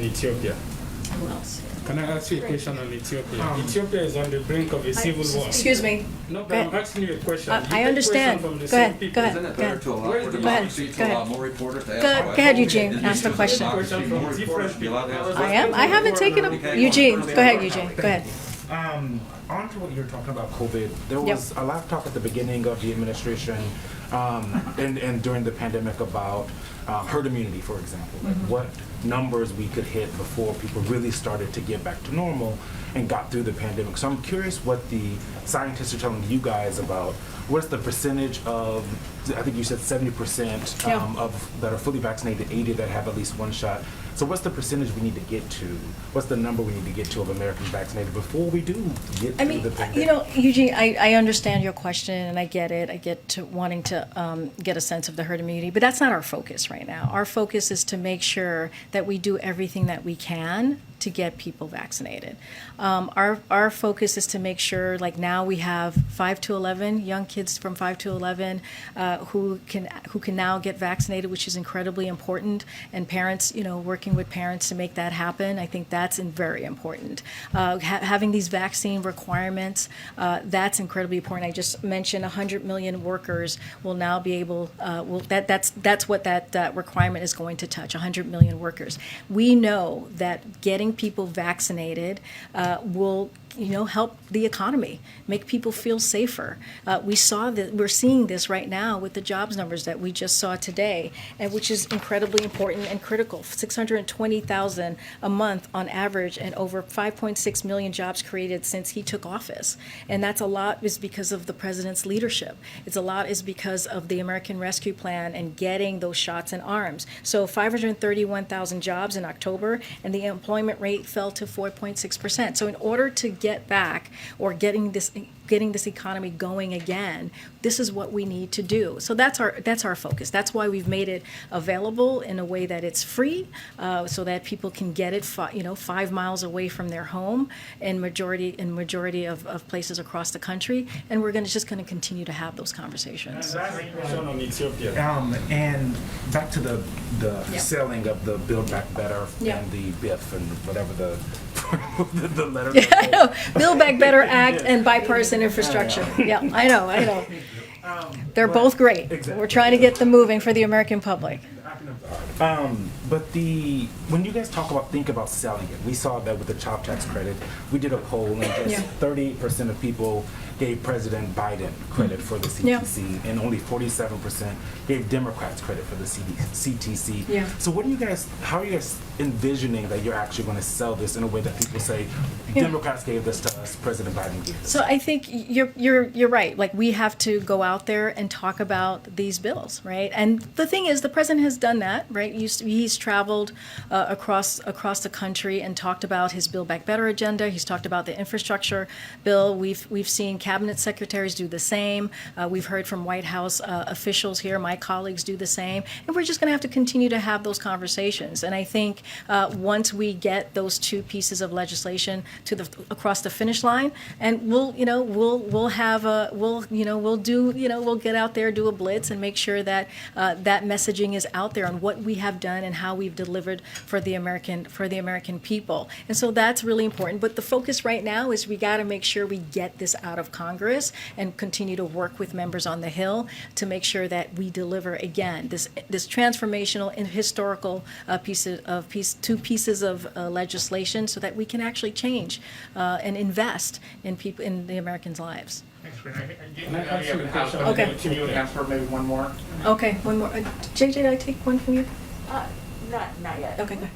Ethiopia. Who else? Can I ask you a question on Ethiopia? Ethiopia is on the brink of a civil war. Excuse me. No, Go but I'm ahead. asking you a question. I understand. From the Go same ahead, people. go ahead. Isn't it better to allow Where's for the- democracy, Go to ahead. allow more reporters to ask Go questions? ahead, Eugene. Isn't Ask the it question. democracy, more reporters be allowed to ask questions? I haven't taken a, Eugene, go ahead, Eugene, go ahead. On to what you were talking about COVID, there Yep. was a lot of talk at the beginning of the administration and during the pandemic about herd immunity, for example, like what numbers we could hit before people really started to get back to normal and got through the pandemic. So I'm curious what the scientists are telling you guys about what's the percentage of, I think you said 70% Yeah. of that are fully vaccinated, 80 that have at least one shot. So what's the percentage we need to get to? What's the number we need to get to of Americans vaccinated before we do get I through mean, the pandemic? you know, Eugene, I understand your question and I get it. I get to wanting to get a sense of the herd immunity, but that's not our focus right now. Our focus is to make sure that we do everything that we can to get people vaccinated. Our focus is to make sure, like now we have 5 to 11 young kids from 5 to 11 who can now get vaccinated, which is incredibly important. And parents, you know, working with parents to make that happen, I think that's very important. Having these vaccine requirements, that's incredibly important. I just mentioned 100 million workers will now be able. That's what that requirement is going to touch. 100 million workers. We know that getting people vaccinated will, you know, help the economy, make people feel safer. We're seeing this right now with the jobs numbers that we just saw today, and which is incredibly important and critical. 620,000 a month on average, and over 5.6 million jobs created since he took office. And that's a lot is because of the president's leadership. It's a lot is because of the American Rescue Plan and getting those shots in arms. So 531,000 jobs in October, and the employment rate fell to 4.6%. So in order to get back or getting this economy going again, this is what we need to do. So that's our focus. That's why we've made it available in a way that it's free, so that people can get it 5 miles away from their home in majority of places across the country. And we're just going to continue to have those conversations. On Ethiopia. And back to the Yep. selling of the Build Back Better Yep. and the BIF and whatever the letter. Yeah, I know. Build Back Better Act and Bipartisan Infrastructure. Yeah, I know. They're both great. Exactly. We're trying to get them moving for the American public. But when you guys think about selling it, we saw that with the child tax credit. We did a poll and just Yeah. 38% of people gave President Biden credit for the CTC, and only 47% gave Democrats credit for the CTC. Yeah. So how are you guys envisioning that you're actually going to sell this in a way that people say, Yeah. Democrats gave this to us, President Biden gave this? So I think you're right. Like, we have to go out there and talk about these bills, right? And the thing is, the president has done that, right? He's traveled across the country and talked about his Build Back Better agenda. He's talked about the infrastructure bill. We've seen cabinet secretaries do the same. We've heard from White House officials here. My colleagues do the same, and we're just going to have to continue to have those conversations. And I think once we get those two pieces of legislation across the finish line, and we'll get out there, do a blitz, and make sure that that messaging is out there on what we have done and how we've delivered for the American people. And so that's really important. But the focus right now is we got to make sure we get this out of Congress and continue to work with members on the Hill to make sure that we deliver again this transformational and historical two pieces of legislation, so that we can actually change and invest in people, in the Americans' lives. Okay. Can you ask for maybe one more? Okay, one more. JJ, did I take one from you? Not yet. Okay, good.